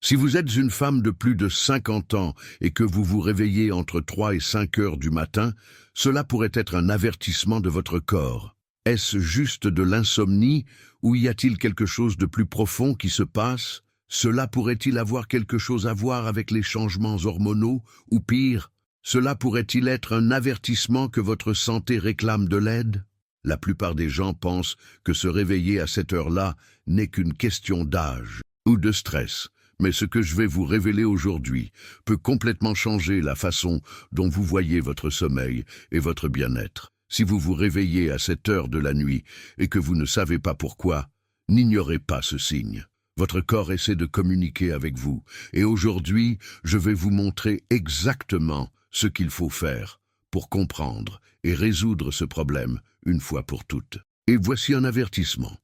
Si vous êtes une femme de plus de 50 ans et que vous vous réveillez entre 3 et 5 heures du matin, cela pourrait être un avertissement de votre corps. Est-ce juste de l'insomnie ou y a-t-il quelque chose de plus profond qui se passe? Cela pourrait-il avoir quelque chose à voir avec les changements hormonaux ou pire, cela pourrait-il être un avertissement que votre santé réclame de l'aide? La plupart des gens pensent que se réveiller à cette heure-là n'est qu'une question d'âge ou de stress. Mais ce que je vais vous révéler aujourd'hui peut complètement changer la façon dont vous voyez votre sommeil et votre bien-être. Si vous vous réveillez à cette heure de la nuit et que vous ne savez pas pourquoi, n'ignorez pas ce signe. Votre corps essaie de communiquer avec vous et aujourd'hui, je vais vous montrer exactement ce qu'il faut faire pour comprendre et résoudre ce problème une fois pour toutes. Et voici un avertissement.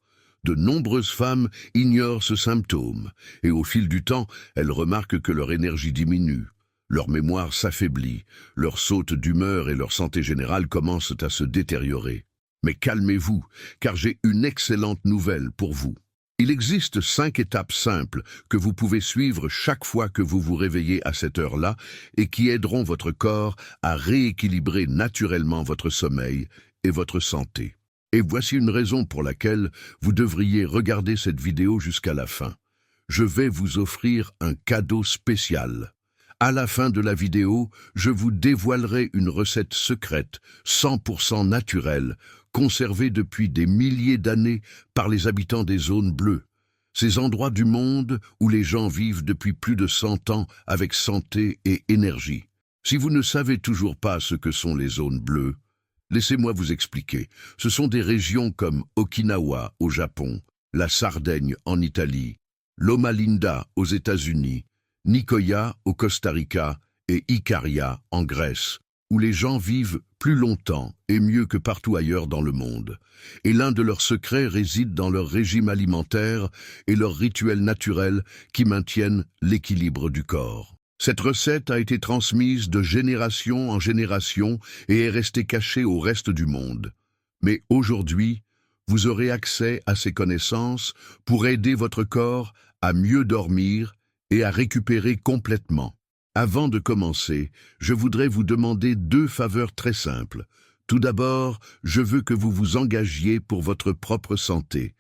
De nombreuses femmes ignorent ce symptôme, et au fil du temps, elles remarquent que leur énergie diminue, leur mémoire s'affaiblit, leur saute d'humeur et leur santé générale commencent à se détériorer. Mais calmez-vous, car j'ai une excellente nouvelle pour vous. Il existe 5 étapes simples que vous pouvez suivre chaque fois que vous vous réveillez à cette heure-là et qui aideront votre corps à rééquilibrer naturellement votre sommeil et votre santé. Et voici une raison pour laquelle vous devriez regarder cette vidéo jusqu'à la fin. Je vais vous offrir un cadeau spécial. À la fin de la vidéo, je vous dévoilerai une recette secrète, 100% naturelle, conservée depuis des milliers d'années par les habitants des zones bleues. Ces endroits du monde où les gens vivent depuis plus de 100 ans avec santé et énergie. Si vous ne savez toujours pas ce que sont les zones bleues, laissez-moi vous expliquer. Ce sont des régions comme Okinawa au Japon, la Sardaigne en Italie, Loma Linda aux États-Unis, Nicoya au Costa Rica et Ikaria en Grèce, où les gens vivent plus longtemps et mieux que partout ailleurs dans le monde. Et l'un de leurs secrets réside dans leur régime alimentaire et leurs rituels naturels qui maintiennent l'équilibre du corps. Cette recette a été transmise de génération en génération et est restée cachée au reste du monde. Mais aujourd'hui, vous aurez accès à ces connaissances pour aider votre corps à mieux dormir et à récupérer complètement. Avant de commencer, je voudrais vous demander 2 faveurs très simples. Tout d'abord, je veux que vous vous engagiez pour votre propre santé.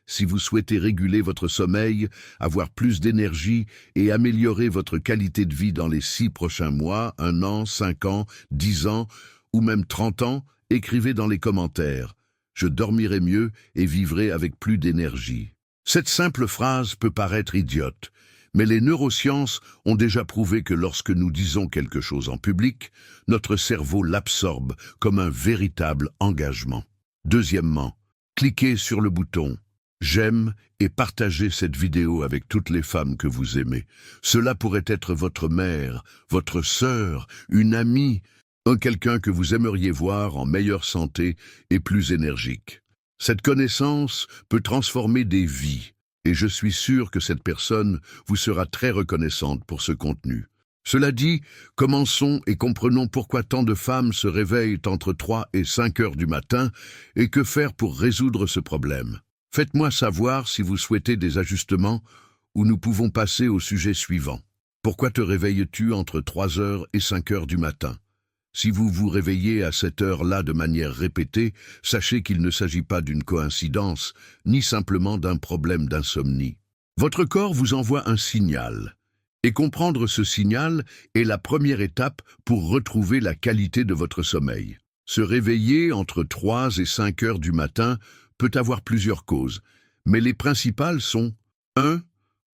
Si vous souhaitez réguler votre sommeil, avoir plus d'énergie et améliorer votre qualité de vie dans les 6 prochains mois, 1 an, 5 ans, 10 ans ou même 30 ans, écrivez dans les commentaires. Je dormirai mieux et vivrai avec plus d'énergie. Cette simple phrase peut paraître idiote, mais les neurosciences ont déjà prouvé que lorsque nous disons quelque chose en public, notre cerveau l'absorbe comme un véritable engagement. Deuxièmement, cliquez sur le bouton j'aime et partagez cette vidéo avec toutes les femmes que vous aimez. Cela pourrait être votre mère, votre sœur, une amie, quelqu'un que vous aimeriez voir en meilleure santé et plus énergique. Cette connaissance peut transformer des vies, et je suis sûr que cette personne vous sera très reconnaissante pour ce contenu. Cela dit, commençons et comprenons pourquoi tant de femmes se réveillent entre 3 et 5 heures du matin et que faire pour résoudre ce problème. Faites-moi savoir si vous souhaitez des ajustements ou nous pouvons passer au sujet suivant. Pourquoi te réveilles-tu entre 3 heures et 5 heures du matin? Si vous vous réveillez à cette heure-là de manière répétée, sachez qu'il ne s'agit pas d'une coïncidence, ni simplement d'un problème d'insomnie. Votre corps vous envoie un signal. Et comprendre ce signal est la première étape pour retrouver la qualité de votre sommeil. Se réveiller entre 3 et 5 heures du matin peut avoir plusieurs causes, mais les principales sont 1.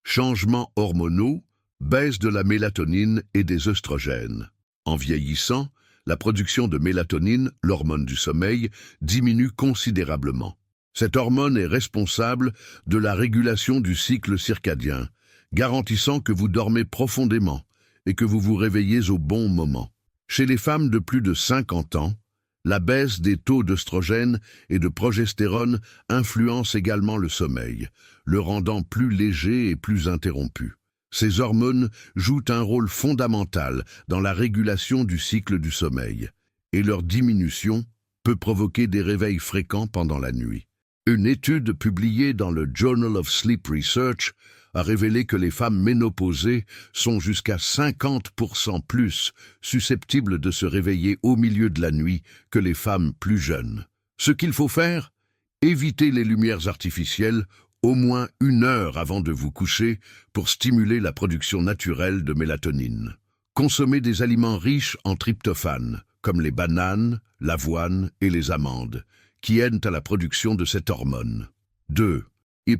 Changements hormonaux, baisse de la mélatonine et des œstrogènes. En vieillissant, la production de mélatonine, l'hormone du sommeil, diminue considérablement. Cette hormone est responsable de la régulation du cycle circadien, garantissant que vous dormez profondément et que vous vous réveillez au bon moment. Chez les femmes de plus de 50 ans, la baisse des taux d'œstrogène et de progestérone influence également le sommeil, le rendant plus léger et plus interrompu. Ces hormones jouent un rôle fondamental dans la régulation du cycle du sommeil, et leur diminution peut provoquer des réveils fréquents pendant la nuit. Une étude publiée dans le Journal of Sleep Research a révélé que les femmes ménopausées sont jusqu'à 50% plus susceptibles de se réveiller au milieu de la nuit que les femmes plus jeunes. Ce qu'il faut faire? Éviter les lumières artificielles au moins 1 heure avant de vous coucher pour stimuler la production naturelle de mélatonine. Consommez des aliments riches en tryptophane, comme les bananes, l'avoine et les amandes, qui aident à la production de cette hormone. 2.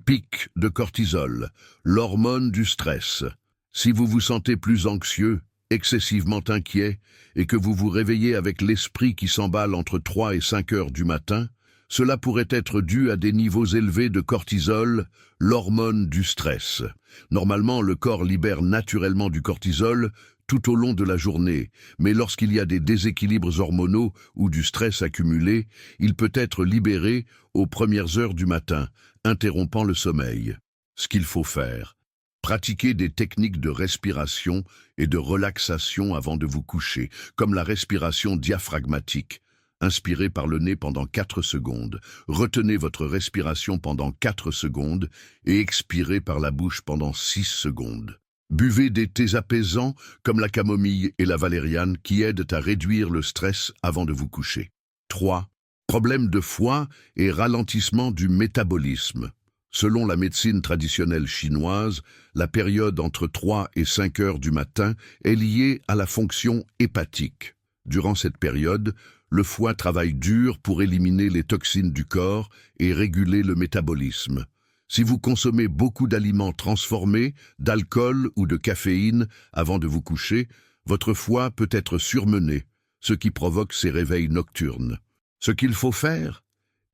Pic de cortisol, l'hormone du stress. Si vous vous sentez plus anxieux, excessivement inquiet, et que vous vous réveillez avec l'esprit qui s'emballe entre 3 et 5 heures du matin, cela pourrait être dû à des niveaux élevés de cortisol, l'hormone du stress. Normalement, le corps libère naturellement du cortisol tout au long de la journée, mais lorsqu'il y a des déséquilibres hormonaux ou du stress accumulé, il peut être libéré aux premières heures du matin, interrompant le sommeil. Ce qu'il faut faire: pratiquer des techniques de respiration et de relaxation avant de vous coucher, comme la respiration diaphragmatique. Inspirez par le nez pendant 4 secondes, retenez votre respiration pendant 4 secondes et expirez par la bouche pendant 6 secondes. Buvez des thés apaisants comme la camomille et la valériane qui aident à réduire le stress avant de vous coucher. 3. Problème de foie et ralentissement du métabolisme. Selon la médecine traditionnelle chinoise, la période entre 3 et 5 heures du matin est liée à la fonction hépatique. Durant cette période, le foie travaille dur pour éliminer les toxines du corps et réguler le métabolisme. Si vous consommez beaucoup d'aliments transformés, d'alcool ou de caféine avant de vous coucher, votre foie peut être surmené, ce qui provoque ces réveils nocturnes. Ce qu'il faut faire?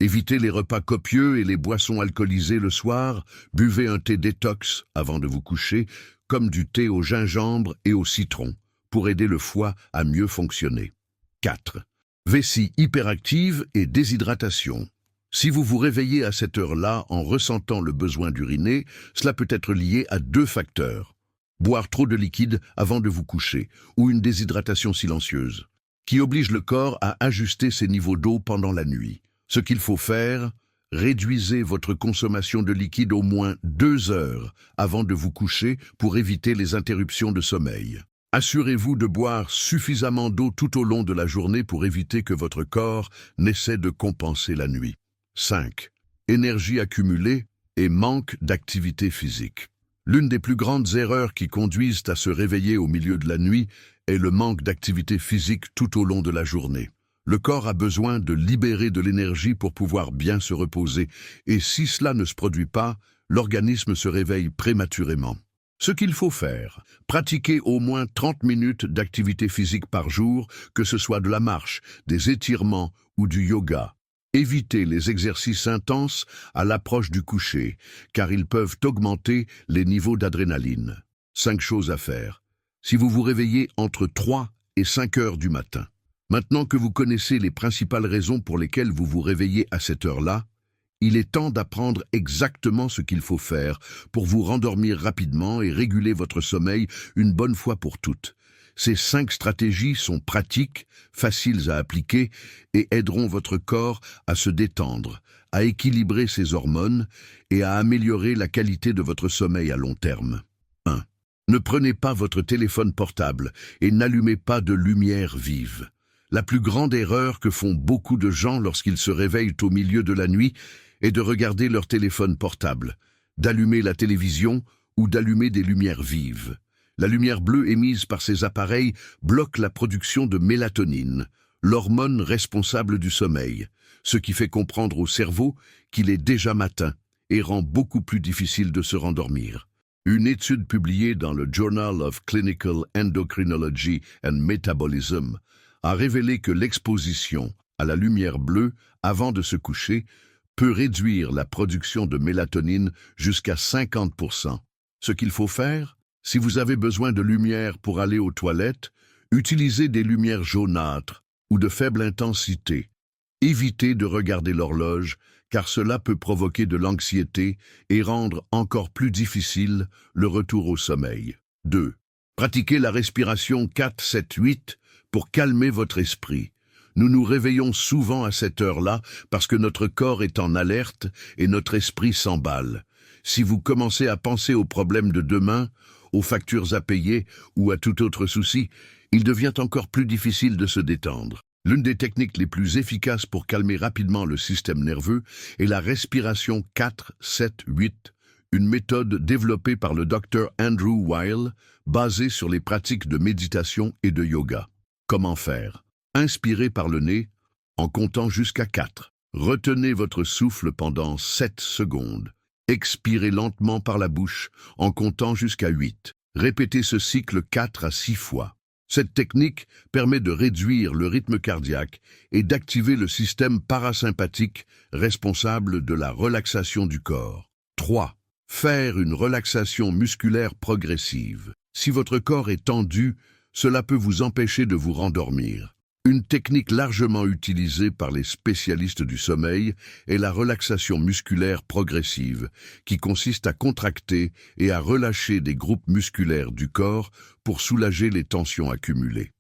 Évitez les repas copieux et les boissons alcoolisées le soir, buvez un thé détox avant de vous coucher, comme du thé au gingembre et au citron, pour aider le foie à mieux fonctionner. 4. Vessie hyperactive et déshydratation. Si vous vous réveillez à cette heure-là en ressentant le besoin d'uriner, cela peut être lié à 2 facteurs. Boire trop de liquide avant de vous coucher ou une déshydratation silencieuse, qui oblige le corps à ajuster ses niveaux d'eau pendant la nuit. Ce qu'il faut faire: réduisez votre consommation de liquide au moins 2 heures avant de vous coucher pour éviter les interruptions de sommeil. Assurez-vous de boire suffisamment d'eau tout au long de la journée pour éviter que votre corps n'essaie de compenser la nuit. 5. Énergie accumulée et manque d'activité physique. L'une des plus grandes erreurs qui conduisent à se réveiller au milieu de la nuit est le manque d'activité physique tout au long de la journée. Le corps a besoin de libérer de l'énergie pour pouvoir bien se reposer, et si cela ne se produit pas, l'organisme se réveille prématurément. Ce qu'il faut faire: pratiquer au moins 30 minutes d'activité physique par jour, que ce soit de la marche, des étirements ou du yoga. Évitez les exercices intenses à l'approche du coucher, car ils peuvent augmenter les niveaux d'adrénaline. 5 choses à faire si vous vous réveillez entre 3 et 5 heures du matin. Maintenant que vous connaissez les principales raisons pour lesquelles vous vous réveillez à cette heure-là, il est temps d'apprendre exactement ce qu'il faut faire pour vous rendormir rapidement et réguler votre sommeil une bonne fois pour toutes. Ces 5 stratégies sont pratiques, faciles à appliquer et aideront votre corps à se détendre, à équilibrer ses hormones et à améliorer la qualité de votre sommeil à long terme. 1. Ne prenez pas votre téléphone portable et n'allumez pas de lumière vive. La plus grande erreur que font beaucoup de gens lorsqu'ils se réveillent au milieu de la nuit est de regarder leur téléphone portable, d'allumer la télévision ou d'allumer des lumières vives. La lumière bleue émise par ces appareils bloque la production de mélatonine, l'hormone responsable du sommeil, ce qui fait comprendre au cerveau qu'il est déjà matin et rend beaucoup plus difficile de se rendormir. Une étude publiée dans le Journal of Clinical Endocrinology and Metabolism a révélé que l'exposition à la lumière bleue avant de se coucher peut réduire la production de mélatonine jusqu'à 50%. Ce qu'il faut faire: si vous avez besoin de lumière pour aller aux toilettes, utilisez des lumières jaunâtres ou de faible intensité. Évitez de regarder l'horloge, car cela peut provoquer de l'anxiété et rendre encore plus difficile le retour au sommeil. 2. Pratiquez la respiration 4-7-8 pour calmer votre esprit. Nous nous réveillons souvent à cette heure-là parce que notre corps est en alerte et notre esprit s'emballe. Si vous commencez à penser aux problèmes de demain, aux factures à payer ou à tout autre souci, il devient encore plus difficile de se détendre. L'une des techniques les plus efficaces pour calmer rapidement le système nerveux est la respiration 4-7-8, une méthode développée par le Dr Andrew Weil, basée sur les pratiques de méditation et de yoga. Comment faire? Inspirez par le nez en comptant jusqu'à 4. Retenez votre souffle pendant 7 secondes. Expirez lentement par la bouche en comptant jusqu'à 8. Répétez ce cycle 4 à 6 fois. Cette technique permet de réduire le rythme cardiaque et d'activer le système parasympathique responsable de la relaxation du corps. 3. Faire une relaxation musculaire progressive. Si votre corps est tendu, cela peut vous empêcher de vous rendormir. Une technique largement utilisée par les spécialistes du sommeil est la relaxation musculaire progressive, qui consiste à contracter et à relâcher des groupes musculaires du corps pour soulager les tensions accumulées.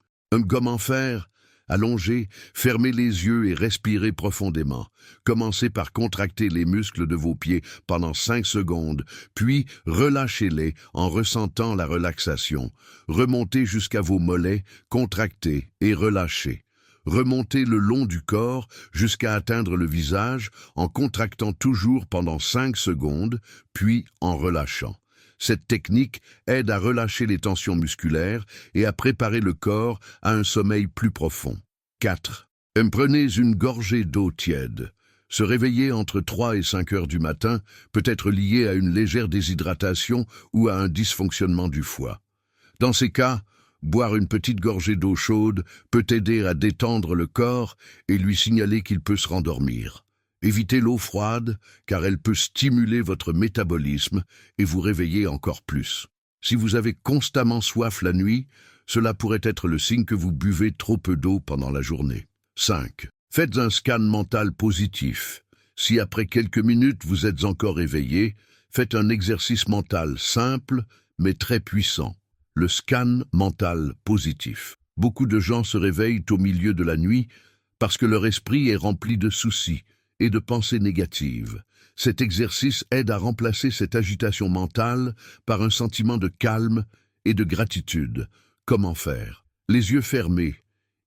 Comment faire? Allongez, fermez les yeux et respirez profondément. Commencez par contracter les muscles de vos pieds pendant 5 secondes, puis relâchez-les en ressentant la relaxation. Remontez jusqu'à vos mollets, contractez et relâchez. Remontez le long du corps jusqu'à atteindre le visage en contractant toujours pendant 5 secondes, puis en relâchant. Cette technique aide à relâcher les tensions musculaires et à préparer le corps à un sommeil plus profond. 4. Prenez une gorgée d'eau tiède. Se réveiller entre 3 et 5 heures du matin peut être lié à une légère déshydratation ou à un dysfonctionnement du foie. Dans ces cas, boire une petite gorgée d'eau chaude peut aider à détendre le corps et lui signaler qu'il peut se rendormir. Évitez l'eau froide, car elle peut stimuler votre métabolisme et vous réveiller encore plus. Si vous avez constamment soif la nuit, cela pourrait être le signe que vous buvez trop peu d'eau pendant la journée. 5. Faites un scan mental positif. Si après quelques minutes vous êtes encore éveillé, faites un exercice mental simple mais très puissant. Le scan mental positif. Beaucoup de gens se réveillent au milieu de la nuit parce que leur esprit est rempli de soucis et de pensées négatives. Cet exercice aide à remplacer cette agitation mentale par un sentiment de calme et de gratitude. Comment faire? Les yeux fermés.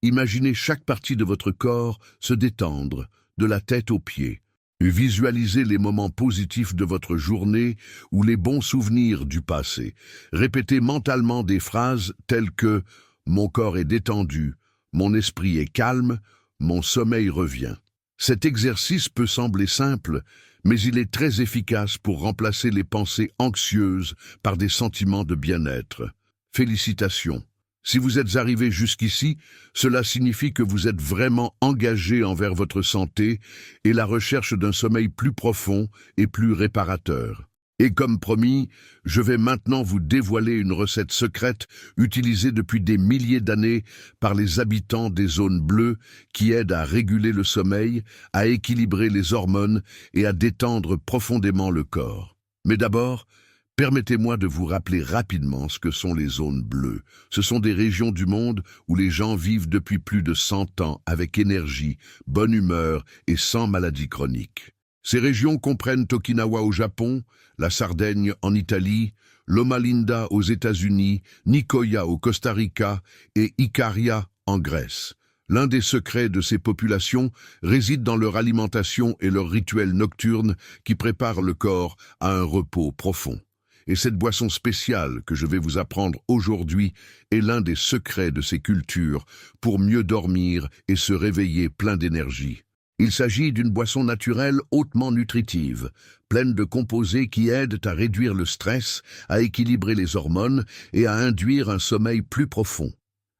Imaginez chaque partie de votre corps se détendre, de la tête aux pieds. Visualisez les moments positifs de votre journée ou les bons souvenirs du passé. Répétez mentalement des phrases telles que « Mon corps est détendu, mon esprit est calme, mon sommeil revient ». Cet exercice peut sembler simple, mais il est très efficace pour remplacer les pensées anxieuses par des sentiments de bien-être. Félicitations! Si vous êtes arrivé jusqu'ici, cela signifie que vous êtes vraiment engagé envers votre santé et la recherche d'un sommeil plus profond et plus réparateur. Et comme promis, je vais maintenant vous dévoiler une recette secrète utilisée depuis des milliers d'années par les habitants des zones bleues qui aide à réguler le sommeil, à équilibrer les hormones et à détendre profondément le corps. Mais d'abord, permettez-moi de vous rappeler rapidement ce que sont les zones bleues. Ce sont des régions du monde où les gens vivent depuis plus de 100 ans avec énergie, bonne humeur et sans maladies chroniques. Ces régions comprennent Okinawa au Japon, la Sardaigne en Italie, Loma Linda aux États-Unis, Nicoya au Costa Rica et Ikaria en Grèce. L'un des secrets de ces populations réside dans leur alimentation et leurs rituels nocturnes qui préparent le corps à un repos profond. Et cette boisson spéciale que je vais vous apprendre aujourd'hui est l'un des secrets de ces cultures pour mieux dormir et se réveiller plein d'énergie. Il s'agit d'une boisson naturelle hautement nutritive, pleine de composés qui aident à réduire le stress, à équilibrer les hormones et à induire un sommeil plus profond.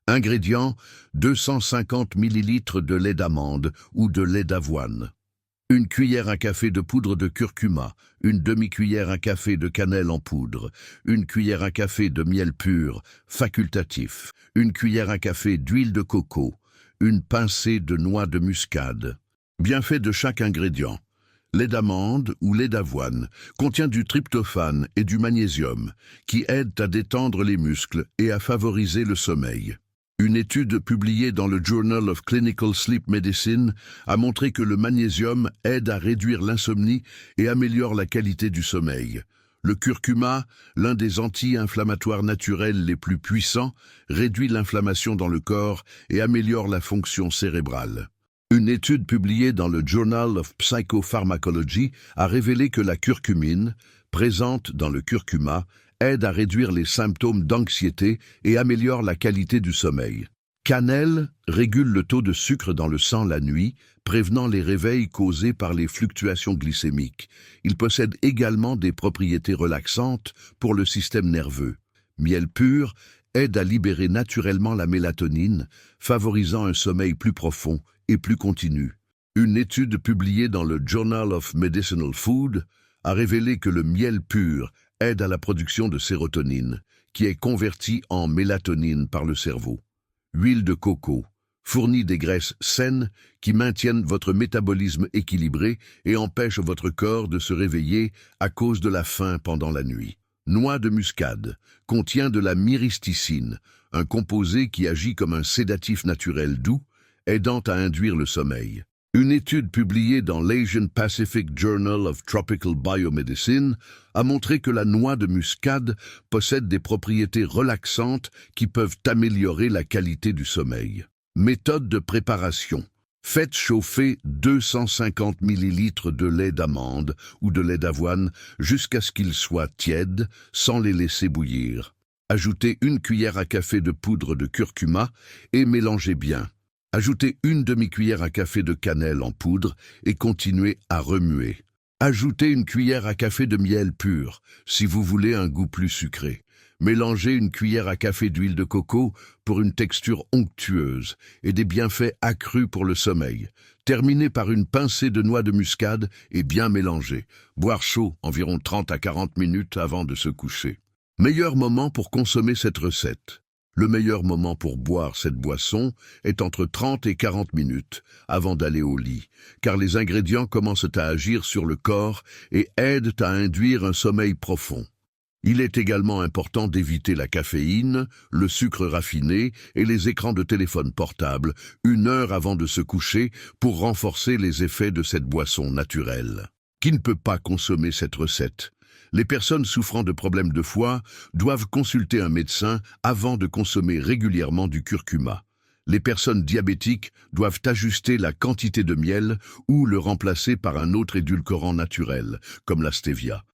Ingrédients, 250 ml de lait d'amande ou de lait d'avoine. Une cuillère à café de poudre de curcuma, une demi-cuillère à café de cannelle en poudre, une cuillère à café de miel pur, facultatif, une cuillère à café d'huile de coco, une pincée de noix de muscade. Bienfait de chaque ingrédient. Lait d'amande ou lait d'avoine contient du tryptophane et du magnésium qui aident à détendre les muscles et à favoriser le sommeil. Une étude publiée dans le Journal of Clinical Sleep Medicine a montré que le magnésium aide à réduire l'insomnie et améliore la qualité du sommeil. Le curcuma, l'un des anti-inflammatoires naturels les plus puissants, réduit l'inflammation dans le corps et améliore la fonction cérébrale. Une étude publiée dans le Journal of Psychopharmacology a révélé que la curcumine, présente dans le curcuma, aide à réduire les symptômes d'anxiété et améliore la qualité du sommeil. Cannelle régule le taux de sucre dans le sang la nuit, prévenant les réveils causés par les fluctuations glycémiques. Il possède également des propriétés relaxantes pour le système nerveux. Miel pur aide à libérer naturellement la mélatonine, favorisant un sommeil plus profond et plus continu. Une étude publiée dans le Journal of Medicinal Food a révélé que le miel pur aide à la production de sérotonine, qui est convertie en mélatonine par le cerveau. Huile de coco fournit des graisses saines qui maintiennent votre métabolisme équilibré et empêchent votre corps de se réveiller à cause de la faim pendant la nuit. Noix de muscade contient de la myristicine, un composé qui agit comme un sédatif naturel doux, aidant à induire le sommeil. Une étude publiée dans l'Asian Pacific Journal of Tropical Biomedicine a montré que la noix de muscade possède des propriétés relaxantes qui peuvent améliorer la qualité du sommeil. Méthode de préparation. Faites chauffer 250 ml de lait d'amande ou de lait d'avoine jusqu'à ce qu'ils soient tièdes sans les laisser bouillir. Ajoutez 1 cuillère à café de poudre de curcuma et mélangez bien. Ajoutez 1 demi-cuillère à café de cannelle en poudre et continuez à remuer. Ajoutez 1 cuillère à café de miel pur, si vous voulez un goût plus sucré. Mélangez 1 cuillère à café d'huile de coco pour une texture onctueuse et des bienfaits accrus pour le sommeil. Terminez par une pincée de noix de muscade et bien mélanger. Boire chaud, environ 30 à 40 minutes avant de se coucher. Meilleur moment pour consommer cette recette. Le meilleur moment pour boire cette boisson est entre 30 et 40 minutes avant d'aller au lit, car les ingrédients commencent à agir sur le corps et aident à induire un sommeil profond. Il est également important d'éviter la caféine, le sucre raffiné et les écrans de téléphone portable 1 heure avant de se coucher pour renforcer les effets de cette boisson naturelle. Qui ne peut pas consommer cette recette ? Les personnes souffrant de problèmes de foie doivent consulter un médecin avant de consommer régulièrement du curcuma. Les personnes diabétiques doivent ajuster la quantité de miel ou le remplacer par un autre édulcorant naturel, comme la stevia.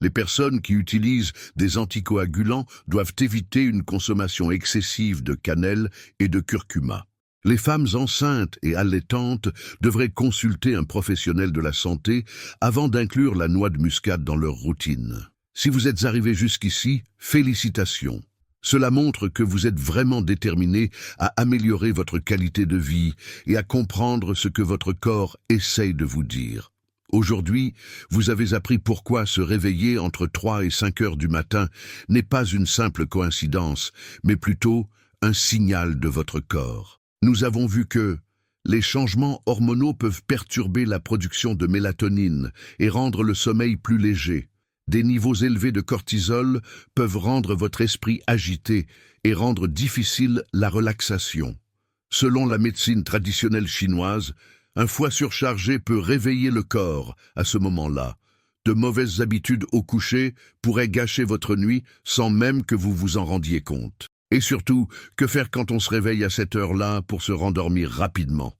Les personnes qui utilisent des anticoagulants doivent éviter une consommation excessive de cannelle et de curcuma. Les femmes enceintes et allaitantes devraient consulter un professionnel de la santé avant d'inclure la noix de muscade dans leur routine. Si vous êtes arrivé jusqu'ici, félicitations. Cela montre que vous êtes vraiment déterminé à améliorer votre qualité de vie et à comprendre ce que votre corps essaye de vous dire. Aujourd'hui, vous avez appris pourquoi se réveiller entre 3 et 5 heures du matin n'est pas une simple coïncidence, mais plutôt un signal de votre corps. Nous avons vu que les changements hormonaux peuvent perturber la production de mélatonine et rendre le sommeil plus léger. Des niveaux élevés de cortisol peuvent rendre votre esprit agité et rendre difficile la relaxation. Selon la médecine traditionnelle chinoise, un foie surchargé peut réveiller le corps à ce moment-là. De mauvaises habitudes au coucher pourraient gâcher votre nuit sans même que vous vous en rendiez compte. Et surtout, que faire quand on se réveille à cette heure-là pour se rendormir rapidement?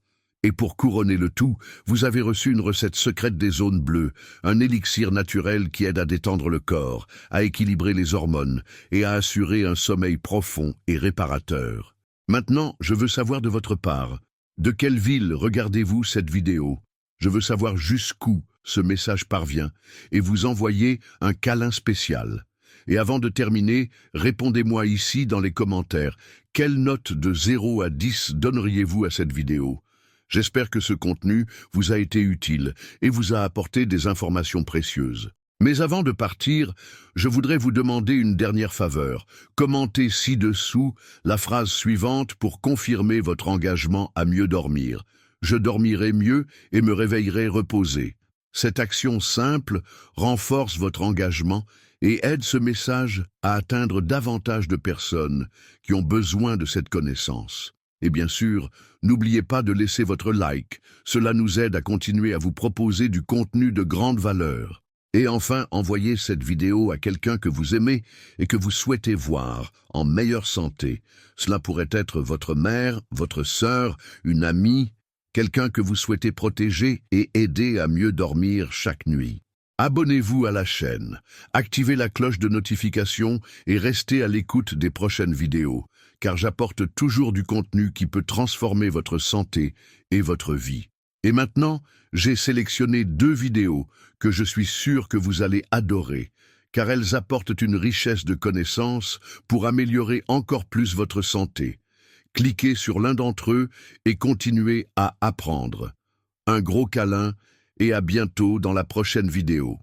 Et pour couronner le tout, vous avez reçu une recette secrète des zones bleues, un élixir naturel qui aide à détendre le corps, à équilibrer les hormones et à assurer un sommeil profond et réparateur. Maintenant, je veux savoir de votre part, de quelle ville regardez-vous cette vidéo? Je veux savoir jusqu'où ce message parvient et vous envoyer un câlin spécial. Et avant de terminer, répondez-moi ici dans les commentaires. Quelle note de 0 à 10 donneriez-vous à cette vidéo? J'espère que ce contenu vous a été utile et vous a apporté des informations précieuses. Mais avant de partir, je voudrais vous demander une dernière faveur. Commentez ci-dessous la phrase suivante pour confirmer votre engagement à mieux dormir. Je dormirai mieux et me réveillerai reposé. Cette action simple renforce votre engagement et aide ce message à atteindre davantage de personnes qui ont besoin de cette connaissance. Et bien sûr, n'oubliez pas de laisser votre like, cela nous aide à continuer à vous proposer du contenu de grande valeur. Et enfin, envoyez cette vidéo à quelqu'un que vous aimez et que vous souhaitez voir en meilleure santé. Cela pourrait être votre mère, votre sœur, une amie, quelqu'un que vous souhaitez protéger et aider à mieux dormir chaque nuit. Abonnez-vous à la chaîne, activez la cloche de notification et restez à l'écoute des prochaines vidéos, car j'apporte toujours du contenu qui peut transformer votre santé et votre vie. Et maintenant, j'ai sélectionné 2 vidéos que je suis sûr que vous allez adorer, car elles apportent une richesse de connaissances pour améliorer encore plus votre santé. Cliquez sur l'un d'entre eux et continuez à apprendre. Un gros câlin et à bientôt dans la prochaine vidéo.